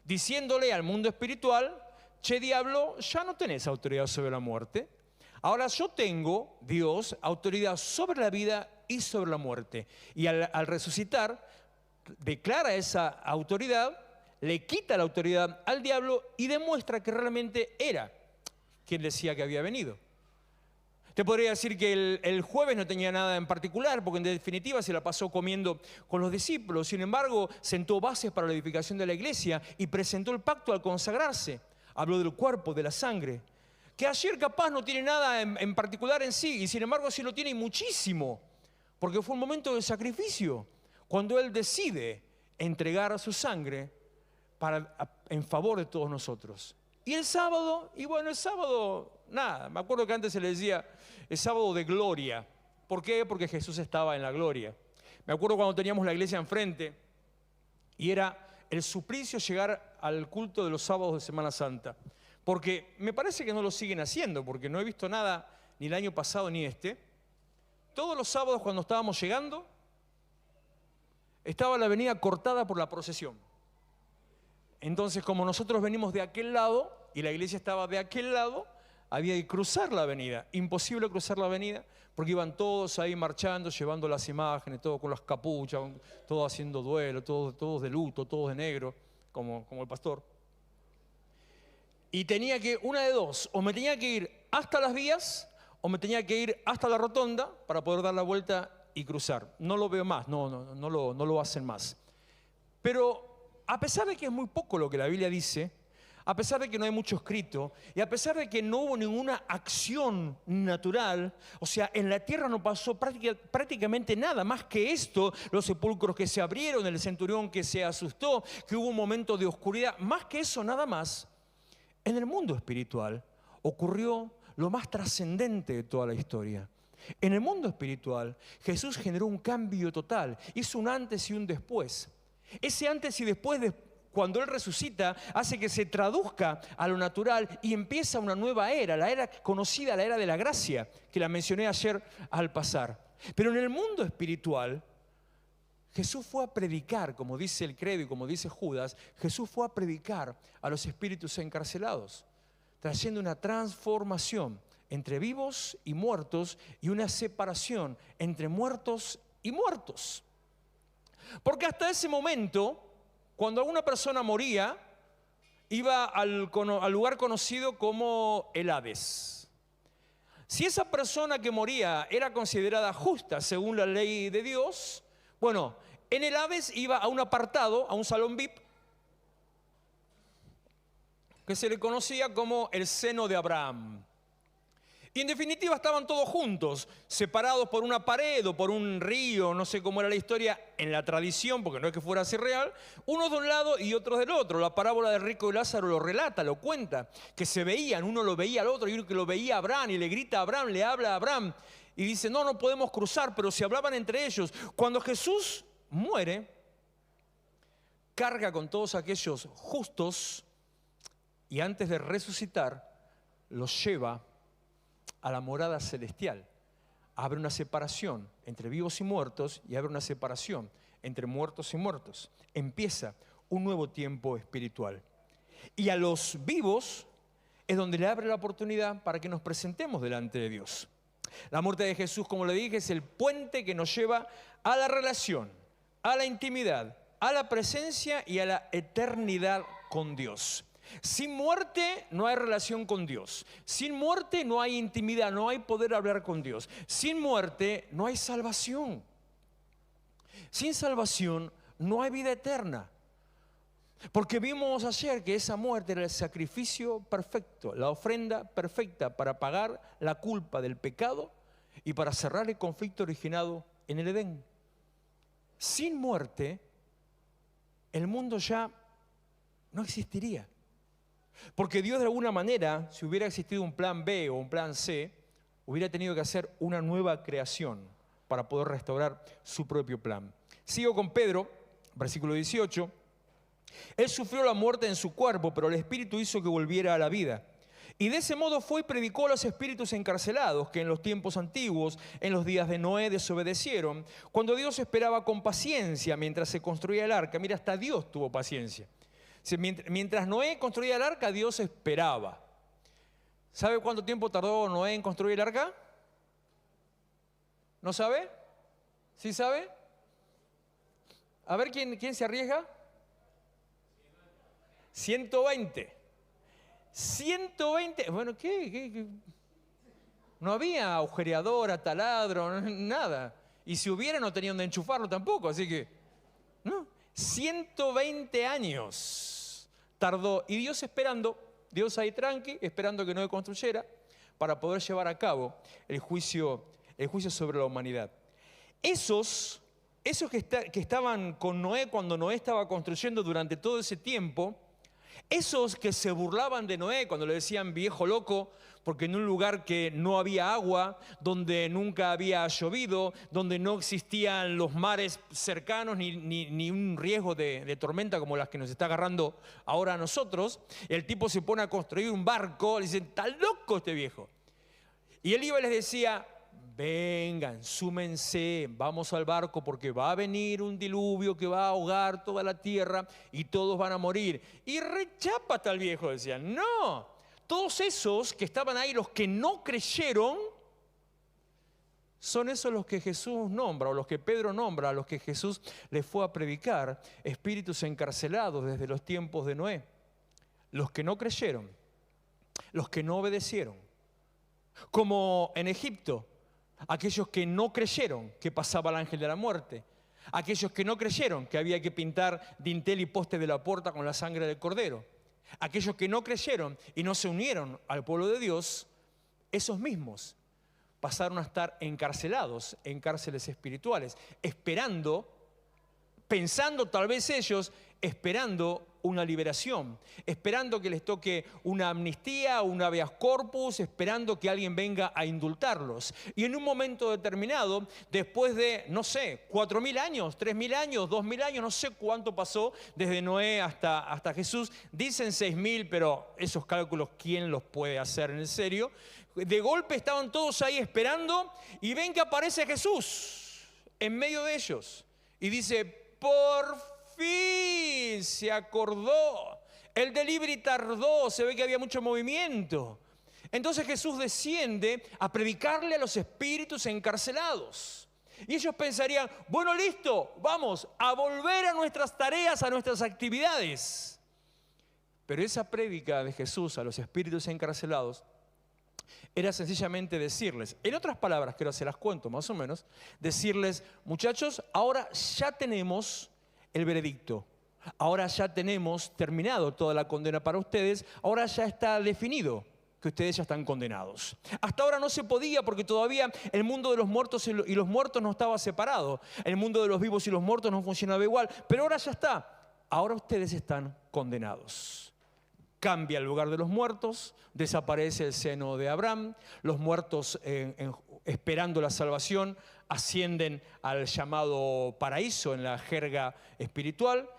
diciéndole al mundo espiritual: che, diablo, ya no tenés autoridad sobre la muerte. Ahora yo tengo, Dios, autoridad sobre la vida y sobre la muerte. Y al resucitar, declara esa autoridad, le quita la autoridad al diablo y demuestra que realmente era quien decía que había venido. Te podría decir que el jueves no tenía nada en particular, porque en definitiva se la pasó comiendo con los discípulos. Sin embargo, sentó bases para la edificación de la iglesia y presentó el pacto al consagrarse. Habló del cuerpo, de la sangre. Que ayer capaz no tiene nada en particular en sí, y sin embargo sí lo tiene y muchísimo, porque fue un momento de sacrificio, cuando Él decide entregar su sangre en favor de todos nosotros. Y el sábado, el sábado, nada, me acuerdo que antes se le decía el sábado de gloria. ¿Por qué? Porque Jesús estaba en la gloria. Me acuerdo cuando teníamos la iglesia enfrente y era el suplicio llegar al culto de los sábados de Semana Santa. Porque me parece que no lo siguen haciendo, porque no he visto nada ni el año pasado ni este. Todos los sábados cuando estábamos llegando, estaba la avenida cortada por la procesión. Entonces, como nosotros venimos de aquel lado y la iglesia estaba de aquel lado, había que cruzar la avenida. Imposible cruzar la avenida porque iban todos ahí marchando, llevando las imágenes, todos con las capuchas, todos haciendo duelo, todos de luto, todos de negro, como el pastor. Y tenía que, una de dos, o me tenía que ir hasta las vías o me tenía que ir hasta la rotonda para poder dar la vuelta y cruzar. No lo veo más, no lo hacen más. Pero a pesar de que es muy poco lo que la Biblia dice, a pesar de que no hay mucho escrito, y a pesar de que no hubo ninguna acción natural, o sea, en la tierra no pasó prácticamente nada más que esto, los sepulcros que se abrieron, el centurión que se asustó, que hubo un momento de oscuridad, más que eso nada más, en el mundo espiritual ocurrió lo más trascendente de toda la historia. En el mundo espiritual, Jesús generó un cambio total, hizo un antes y un después. Ese antes y después, cuando Él resucita, hace que se traduzca a lo natural y empieza una nueva era, la era conocida, la era de la gracia, que la mencioné ayer al pasar. Pero en el mundo espiritual, Jesús fue a predicar, como dice el credo y como dice Judas, Jesús fue a predicar a los espíritus encarcelados, trayendo una transformación entre vivos y muertos y una separación entre muertos y muertos. Porque hasta ese momento, cuando alguna persona moría, iba al lugar conocido como el Hades. Si esa persona que moría era considerada justa según la ley de Dios, bueno, en el Hades iba a un apartado, a un salón VIP, que se le conocía como el seno de Abraham. Y en definitiva estaban todos juntos, separados por una pared o por un río, no sé cómo era la historia en la tradición, porque no es que fuera así real, unos de un lado y otros del otro. La parábola del rico y Lázaro lo relata, lo cuenta, que se veían, uno lo veía al otro y uno que lo veía a Abraham y le grita a Abraham, le habla a Abraham y dice, no, no podemos cruzar, pero se hablaban entre ellos. Cuando Jesús muere, carga con todos aquellos justos y antes de resucitar, los lleva a la morada celestial. Abre una separación entre vivos y muertos y abre una separación entre muertos y muertos. Empieza un nuevo tiempo espiritual. Y a los vivos es donde le abre la oportunidad para que nos presentemos delante de Dios. La muerte de Jesús, como le dije, es el puente que nos lleva a la relación, a la intimidad, a la presencia y a la eternidad con Dios. Sin muerte no hay relación con Dios. Sin muerte no hay intimidad, no hay poder hablar con Dios. Sin muerte no hay salvación. Sin salvación no hay vida eterna. Porque vimos ayer que esa muerte era el sacrificio perfecto, la ofrenda perfecta para pagar la culpa del pecado y para cerrar el conflicto originado en el Edén. Sin muerte, el mundo ya no existiría. Porque Dios de alguna manera, si hubiera existido un plan B o un plan C, hubiera tenido que hacer una nueva creación para poder restaurar su propio plan. Sigo con Pedro, versículo 18. Él sufrió la muerte en su cuerpo, pero el Espíritu hizo que volviera a la vida. Y de ese modo fue y predicó a los espíritus encarcelados que en los tiempos antiguos, en los días de Noé, desobedecieron, cuando Dios esperaba con paciencia mientras se construía el arca. Mira, hasta Dios tuvo paciencia. Mientras Noé construía el arca, Dios esperaba. ¿Sabe cuánto tiempo tardó Noé en construir el arca? ¿No sabe? ¿Sí sabe? A ver, ¿quién se arriesga? 120. 120. Bueno, ¿qué? No había agujereadora, taladro, nada. Y si hubiera, no tenían donde enchufarlo tampoco, así que... No. 120 años tardó. Y Dios esperando, Dios ahí tranqui, esperando que Noé construyera para poder llevar a cabo el juicio sobre la humanidad. Esos que estaban con Noé cuando Noé estaba construyendo durante todo ese tiempo, esos que se burlaban de Noé cuando le decían viejo loco, porque en un lugar que no había agua, donde nunca había llovido, donde no existían los mares cercanos ni un riesgo de tormenta como las que nos está agarrando ahora a nosotros, el tipo se pone a construir un barco, le dicen, está loco este viejo. Y él iba y les decía, vengan, súmense, vamos al barco porque va a venir un diluvio que va a ahogar toda la tierra y todos van a morir. Y rechapa hasta el viejo, decían, no. Todos esos que estaban ahí, los que no creyeron, son esos los que Jesús nombra, o los que Pedro nombra, a los que Jesús les fue a predicar, espíritus encarcelados desde los tiempos de Noé. Los que no creyeron, los que no obedecieron. Como en Egipto, aquellos que no creyeron que pasaba el ángel de la muerte. Aquellos que no creyeron que había que pintar dintel y poste de la puerta con la sangre del cordero. Aquellos que no creyeron y no se unieron al pueblo de Dios, esos mismos pasaron a estar encarcelados en cárceles espirituales, esperando, pensando tal vez ellos, esperando una liberación, esperando que les toque una amnistía, un habeas corpus, esperando que alguien venga a indultarlos. Y en un momento determinado, después de, no sé, 4.000 años, 3.000 años, 2.000 años, no sé cuánto pasó desde Noé hasta Jesús, dicen 6.000, pero esos cálculos, ¿quién los puede hacer en serio? De golpe estaban todos ahí esperando y ven que aparece Jesús en medio de ellos y dice, por fin se acordó. El delivery tardó, se ve que había mucho movimiento. Entonces Jesús desciende a predicarle a los espíritus encarcelados. Y ellos pensarían, bueno, listo, vamos a volver a nuestras tareas, a nuestras actividades. Pero esa prédica de Jesús a los espíritus encarcelados era sencillamente decirles, en otras palabras, que ahora se las cuento más o menos, decirles, muchachos, ahora ya tenemos el veredicto. Ahora ya tenemos terminado toda la condena para ustedes. Ahora ya está definido. que ustedes ya están condenados. Hasta ahora no se podía porque todavía el mundo de los muertos y los muertos no estaba separado. El mundo de los vivos y los muertos no funcionaba igual. Pero ahora ya está. Ahora ustedes están condenados. Cambia el lugar de los muertos, desaparece el seno de Abraham. Los muertos esperando la salvación ascienden al llamado paraíso en la jerga espiritual.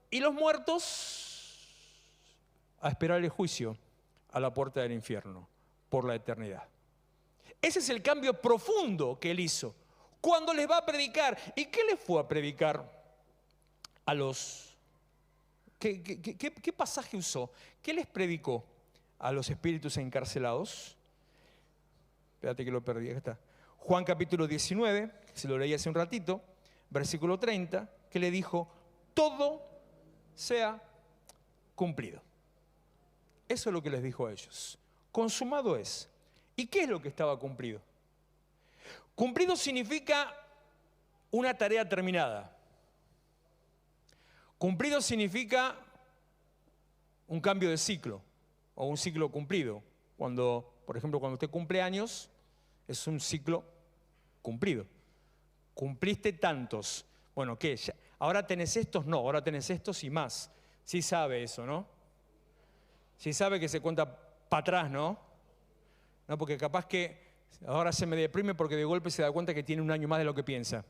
Y los muertos a esperar el juicio a la puerta del infierno por la eternidad. Ese es el cambio profundo que él hizo cuando les va a predicar. ¿Y qué les fue a predicar a los... ¿Qué pasaje usó? ¿Qué les predicó a los espíritus encarcelados? Espérate que lo perdí, acá está. Juan capítulo 19, se lo leí hace un ratito, versículo 30, que le dijo, todo sea cumplido. Eso es lo que les dijo a ellos. Consumado es. ¿Y qué es lo que estaba cumplido? Cumplido significa una tarea terminada. Cumplido significa un cambio de ciclo o un ciclo cumplido. Por ejemplo, cuando usted cumple años, es un ciclo cumplido. Cumpliste tantos. Bueno, ¿qué? ¿Ahora tenés estos? No, ahora tenés estos y más. Sí sabe eso, ¿no? Sí sabe que se cuenta para atrás, ¿no? No, porque capaz que ahora se me deprime porque de golpe se da cuenta que tiene un año más de lo que piensa.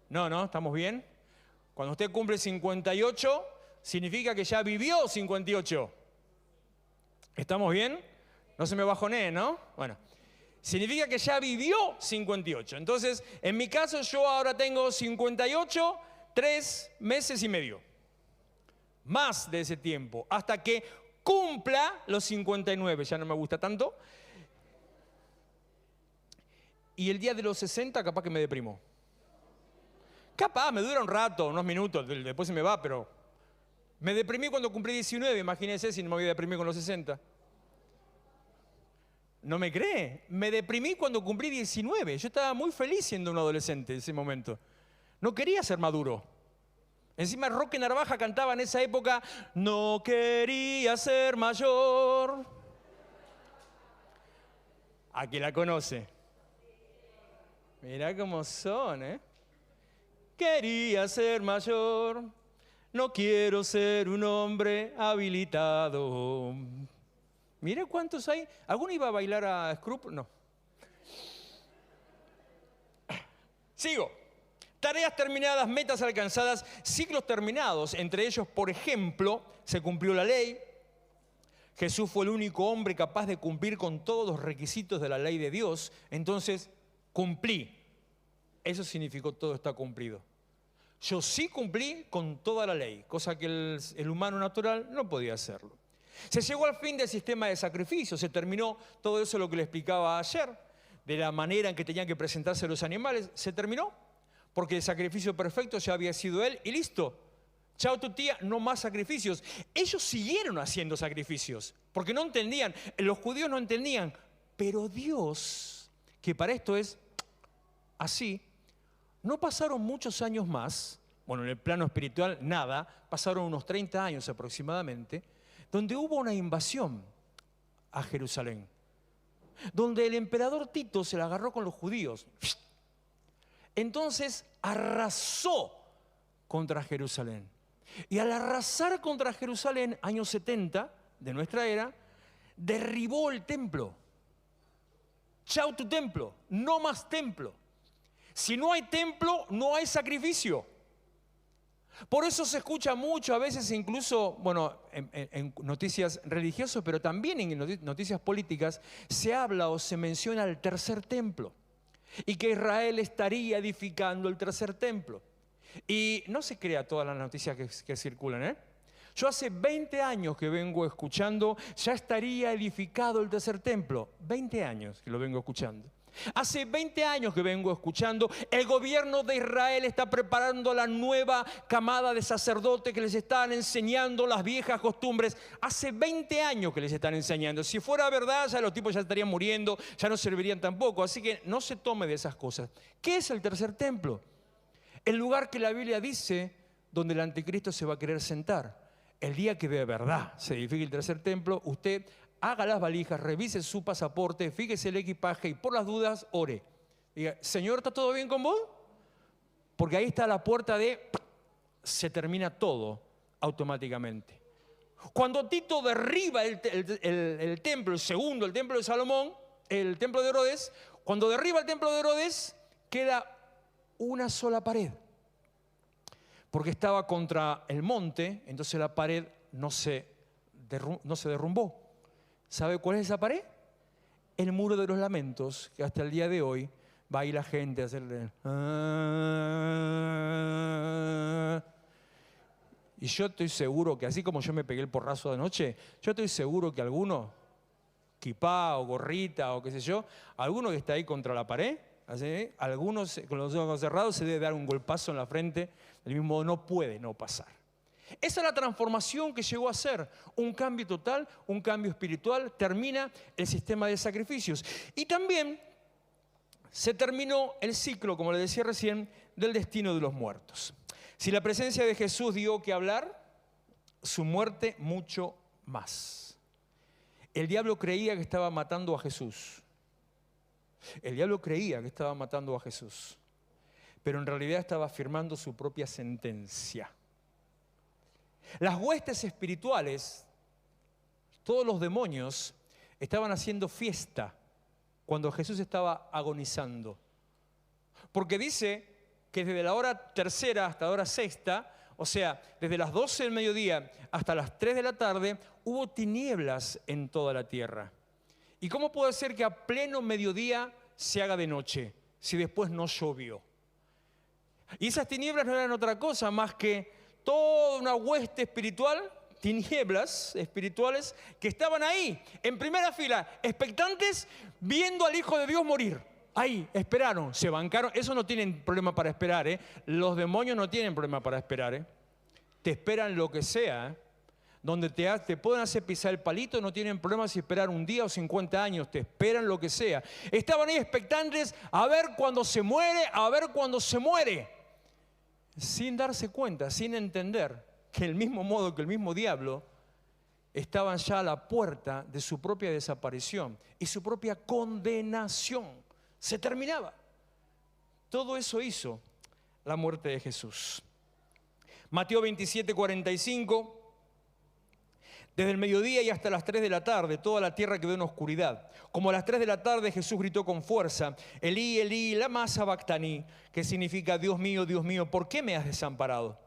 No, ¿estamos bien? Cuando usted cumple 58, significa que ya vivió 58. ¿Estamos bien? No se me bajonee, ¿no? Bueno, significa que ya vivió 58. Entonces, en mi caso, yo ahora tengo 58, 3 meses y medio. Más de ese tiempo, hasta que cumpla los 59. Ya no me gusta tanto. Y el día de los 60, capaz que me deprimo. Capaz, me dura un rato, unos minutos, después se me va, pero me deprimí cuando cumplí 19, imagínense si no me voy a deprimir con los 60. ¿No me cree? Me deprimí cuando cumplí 19. Yo estaba muy feliz siendo un adolescente en ese momento. No quería ser maduro. Encima Roque Narvaja cantaba en esa época, no quería ser mayor. ¿A quién la conoce? Mirá cómo son, ¿eh? Quería ser mayor, no quiero ser un hombre habilitado. Mire cuántos hay. ¿Alguno iba a bailar a Scrooge? No. Sigo. Tareas terminadas, metas alcanzadas, ciclos terminados. Entre ellos, por ejemplo, se cumplió la ley. Jesús fue el único hombre capaz de cumplir con todos los requisitos de la ley de Dios. Entonces, cumplí. Eso significó todo está cumplido. Yo sí cumplí con toda la ley, cosa que el humano natural no podía hacerlo. Se llegó al fin del sistema de sacrificio, se terminó todo eso lo que le explicaba ayer, de la manera en que tenían que presentarse los animales, se terminó, porque el sacrificio perfecto ya había sido él y listo. Chao tu tía, no más sacrificios. Ellos siguieron haciendo sacrificios, porque no entendían, los judíos no entendían, pero Dios, que para esto es así, no pasaron muchos años más, bueno, en el plano espiritual nada, pasaron unos 30 años aproximadamente, donde hubo una invasión a Jerusalén, donde el emperador Tito se la agarró con los judíos. Entonces arrasó contra Jerusalén. Y al arrasar contra Jerusalén, años 70 de nuestra era, derribó el templo. Chau tu templo, no más templo. Si no hay templo, no hay sacrificio. Por eso se escucha mucho, a veces incluso, bueno, en noticias religiosas, pero también en noticias políticas, se habla o se menciona el tercer templo. Y que Israel estaría edificando el tercer templo. Y no se crea todas las noticias que circulan, ¿eh? Yo hace 20 años que vengo escuchando, ya estaría edificado el tercer templo. 20 años que lo vengo escuchando. Hace 20 años que vengo escuchando, el gobierno de Israel está preparando la nueva camada de sacerdotes que les están enseñando las viejas costumbres. Hace 20 años que les están enseñando. Si fuera verdad, ya los tipos ya estarían muriendo, ya no servirían tampoco. Así que no se tome de esas cosas. ¿Qué es el tercer templo? El lugar que la Biblia dice donde el anticristo se va a querer sentar. El día que de verdad se edifique el tercer templo, usted haga las valijas, revise su pasaporte, fíjese el equipaje y por las dudas ore. Diga, Señor, ¿está todo bien con vos? Porque ahí está la puerta de... se termina todo automáticamente. Cuando Tito derriba el templo, el segundo, el templo de Salomón, el templo de Herodes, cuando derriba el templo de Herodes, queda una sola pared. Porque estaba contra el monte, entonces la pared no se derrumbó. ¿Sabe cuál es esa pared? El muro de los lamentos, que hasta el día de hoy va ahí la gente a hacerle... Y yo estoy seguro que así como yo me pegué el porrazo de anoche, yo estoy seguro que alguno, kipá o gorrita o qué sé yo, alguno que está ahí contra la pared, así, algunos con los ojos cerrados se debe dar un golpazo en la frente, del mismo modo no puede no pasar. Esa es la transformación que llegó a ser un cambio total, un cambio espiritual. Termina el sistema de sacrificios. Y también se terminó el ciclo, como le decía recién, del destino de los muertos. Si la presencia de Jesús dio que hablar, su muerte mucho más. El diablo creía que estaba matando a Jesús. El diablo creía que estaba matando a Jesús. Pero en realidad estaba firmando su propia sentencia. Las huestes espirituales, todos los demonios, estaban haciendo fiesta cuando Jesús estaba agonizando. Porque dice que desde la hora tercera hasta la hora sexta, o sea, desde las 12 del mediodía hasta las 3 de la tarde, hubo tinieblas en toda la tierra. ¿Y cómo puede ser que a pleno mediodía se haga de noche si después no llovió? Y esas tinieblas no eran otra cosa más que toda una hueste espiritual, tinieblas espirituales que estaban ahí, en primera fila, expectantes, viendo al Hijo de Dios morir. Ahí, esperaron, se bancaron. Eso no tienen problema para esperar, ¿eh? Los demonios no tienen problema para esperar, ¿eh? Te esperan lo que sea, ¿eh? Donde te pueden hacer pisar el palito, no tienen problema si esperar un día o 50 años, te esperan lo que sea. Estaban ahí expectantes a ver cuándo se muere, a ver cuándo se muere. Sin darse cuenta, sin entender que el mismo modo que el mismo diablo estaban ya a la puerta de su propia desaparición y su propia condenación. Se terminaba. Todo eso hizo la muerte de Jesús. Mateo 27, 45. Desde el mediodía y hasta las 3 de la tarde, toda la tierra quedó en oscuridad. Como a las 3 de la tarde, Jesús gritó con fuerza, Elí, Elí, lama sabactani, que significa, Dios mío, ¿por qué me has desamparado?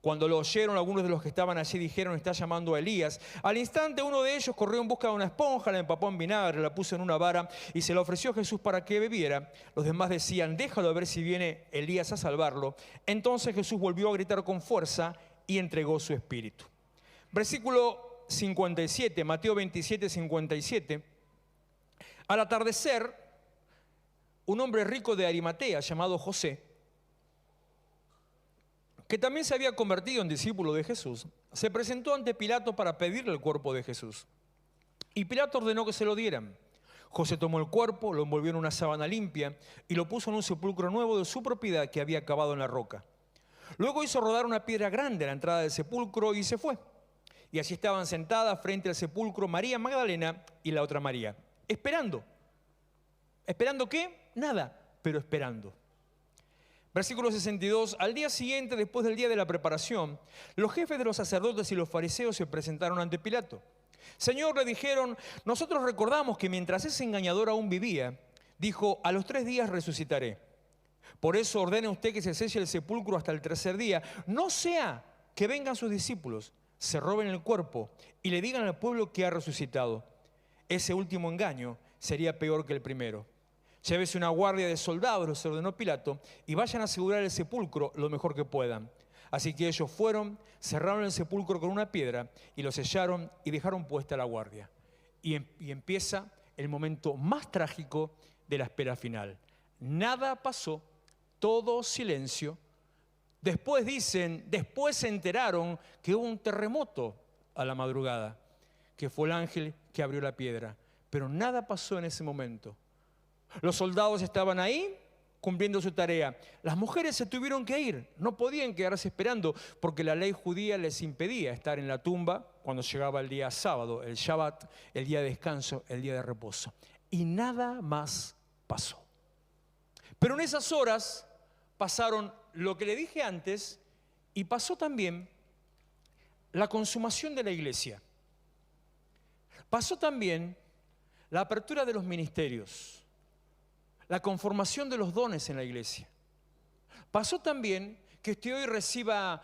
Cuando lo oyeron, algunos de los que estaban allí dijeron, está llamando a Elías. Al instante, uno de ellos corrió en busca de una esponja, la empapó en vinagre, la puso en una vara y se la ofreció a Jesús para que bebiera. Los demás decían, déjalo a ver si viene Elías a salvarlo. Entonces Jesús volvió a gritar con fuerza y entregó su espíritu. Versículo 57, Mateo 27, 57. Al atardecer, un hombre rico de Arimatea llamado José, que también se había convertido en discípulo de Jesús, se presentó ante Pilato para pedirle el cuerpo de Jesús. Y Pilato ordenó que se lo dieran. José tomó el cuerpo, lo envolvió en una sábana limpia y lo puso en un sepulcro nuevo de su propiedad que había cavado en la roca. Luego hizo rodar una piedra grande a la entrada del sepulcro y se fue. Y allí estaban sentadas frente al sepulcro María Magdalena y la otra María, esperando. ¿Esperando qué? Nada, pero esperando. Versículo 62, al día siguiente, después del día de la preparación, los jefes de los sacerdotes y los fariseos se presentaron ante Pilato. Señor, le dijeron, nosotros recordamos que mientras ese engañador aún vivía, dijo, a los 3 días resucitaré. Por eso ordene usted que se selle el sepulcro hasta el tercer día. No sea que vengan sus discípulos, se roben el cuerpo y le digan al pueblo que ha resucitado. Ese último engaño sería peor que el primero. Llévese una guardia de soldados, les ordenó Pilato, y vayan a asegurar el sepulcro lo mejor que puedan. Así que ellos fueron, cerraron el sepulcro con una piedra y lo sellaron y dejaron puesta la guardia. Y empieza el momento más trágico de la espera final. Nada pasó, todo silencio. Después se enteraron que hubo un terremoto a la madrugada, que fue el ángel que abrió la piedra. Pero nada pasó en ese momento. Los soldados estaban ahí cumpliendo su tarea. Las mujeres se tuvieron que ir, no podían quedarse esperando porque la ley judía les impedía estar en la tumba cuando llegaba el día sábado, el Shabbat, el día de descanso, el día de reposo. Y nada más pasó. Pero en esas horas pasaron lo que le dije antes y pasó también la consumación de la iglesia. Pasó también la apertura de los ministerios, la conformación de los dones en la iglesia. Pasó también que usted hoy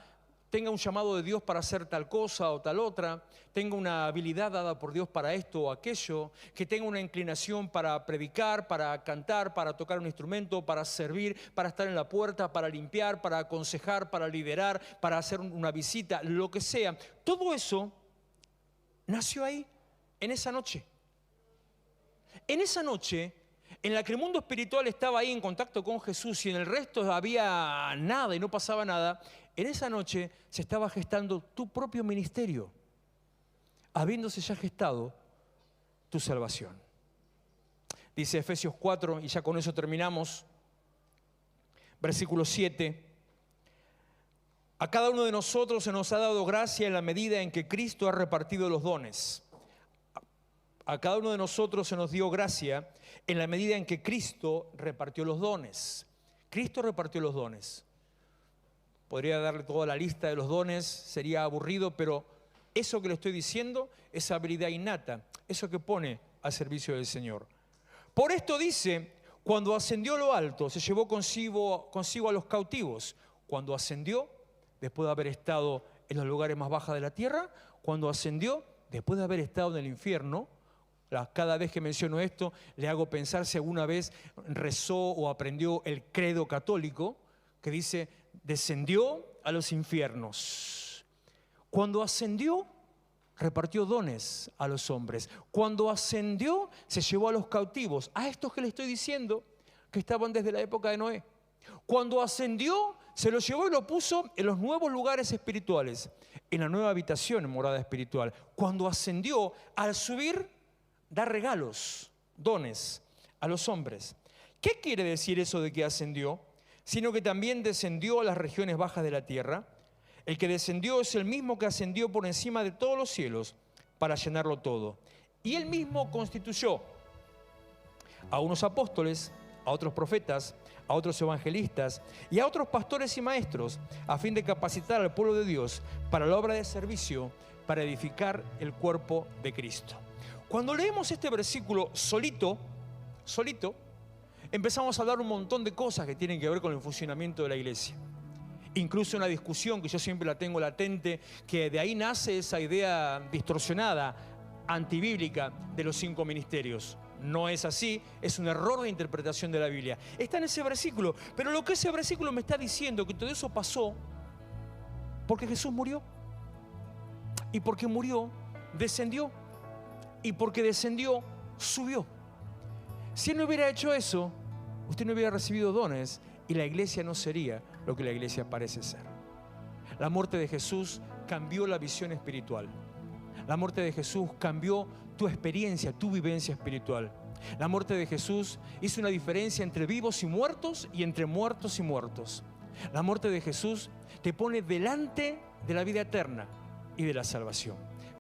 tenga un llamado de Dios para hacer tal cosa o tal otra, tenga una habilidad dada por Dios para esto o aquello, que tenga una inclinación para predicar, para cantar, para tocar un instrumento, para servir, para estar en la puerta, para limpiar, para aconsejar, para liderar, para hacer una visita, lo que sea. Todo eso nació ahí, en esa noche. En esa noche, en la que el mundo espiritual estaba ahí en contacto con Jesús y en el resto había nada y no pasaba nada, en esa noche se estaba gestando tu propio ministerio, habiéndose ya gestado tu salvación. Dice Efesios 4, y ya con eso terminamos, versículo 7. A cada uno de nosotros se nos ha dado gracia en la medida en que Cristo ha repartido los dones. A cada uno de nosotros se nos dio gracia en la medida en que Cristo repartió los dones. Cristo repartió los dones. Podría darle toda la lista de los dones, sería aburrido, pero eso que le estoy diciendo es habilidad innata, eso que pone al servicio del Señor. Por esto dice, cuando ascendió a lo alto, se llevó consigo a los cautivos. Cuando ascendió, después de haber estado en los lugares más bajos de la tierra, cuando ascendió, después de haber estado en el infierno. Cada vez que menciono esto, le hago pensar si alguna vez rezó o aprendió el credo católico, que dice, descendió a los infiernos. Cuando ascendió, repartió dones a los hombres. Cuando ascendió, se llevó a los cautivos, a estos que le estoy diciendo, que estaban desde la época de Noé. Cuando ascendió, se los llevó y lo puso en los nuevos lugares espirituales, en la nueva habitación, en morada espiritual. Cuando ascendió, al subir, da regalos, dones a los hombres. ¿Qué quiere decir eso de que ascendió? Sino que también descendió a las regiones bajas de la tierra. El que descendió es el mismo que ascendió por encima de todos los cielos para llenarlo todo. Y él mismo constituyó a unos apóstoles, a otros profetas, a otros evangelistas y a otros pastores y maestros, a fin de capacitar al pueblo de Dios para la obra de servicio, para edificar el cuerpo de Cristo. Cuando leemos este versículo solito, empezamos a hablar un montón de cosas que tienen que ver con el funcionamiento de la iglesia. Incluso una discusión que yo siempre la tengo latente, que de ahí nace esa idea distorsionada, antibíblica de los 5 ministerios. No es así, es un error de interpretación de la Biblia. Está en ese versículo, pero lo que ese versículo me está diciendo, que todo eso pasó porque Jesús murió. Y porque murió, descendió. Y porque descendió, subió. Si Él no hubiera hecho eso, usted no hubiera recibido dones y la iglesia no sería lo que la iglesia parece ser. La muerte de Jesús cambió la visión espiritual. La muerte de Jesús cambió tu experiencia, tu vivencia espiritual. La muerte de Jesús hizo una diferencia entre vivos y muertos y entre muertos y muertos. La muerte de Jesús te pone delante de la vida eterna y de la salvación.